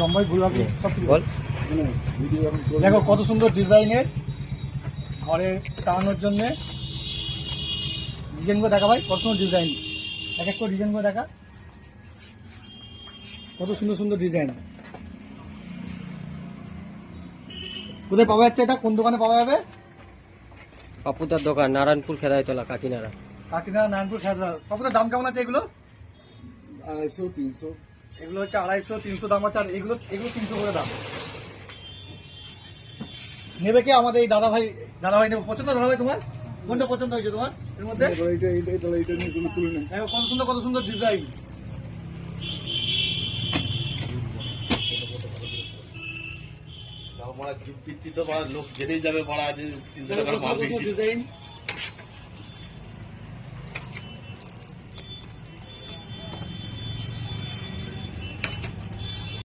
লম্বাই ঘুরবা সব বল। দেখো কত সুন্দর ডিজাইনের ঘরে টাঙানোর জন্য ডিজাইনগুলো দেখা ভাই, কত সুন্দর ডিজাইন, এক এক করে ডিজাইনগুলো দেখা, কত সুন্দর সুন্দর ডিজাইন। কোথায় পাওয়া যাচ্ছে এটা, কোন দোকানে পাওয়া যাবে? পাপুদার দোকান, নারায়ণপুর খেদাইতলা, কাকিনাড়া। কাকিনাড়া নারায়ণপুর খেলা। পাপুদার দাম কেমন আছে এগুলো? 250 300। এগুলো হচ্ছে 250 300 দাম আছে, আর এগুলো 300 করে দাম। নেবে কি আমাদের এই দাদা ভাই নেবে? পছন্দ দাদা ভাই তোমার কোনটা পছন্দ হয়েছে তোমার এর মধ্যে? এটা নিয়ে তুলে নেন। দেখো কত সুন্দর ডিজাইন। লোক জেনেই যাবে, 300 টাকার মাল দিচ্ছি। ডিজাইন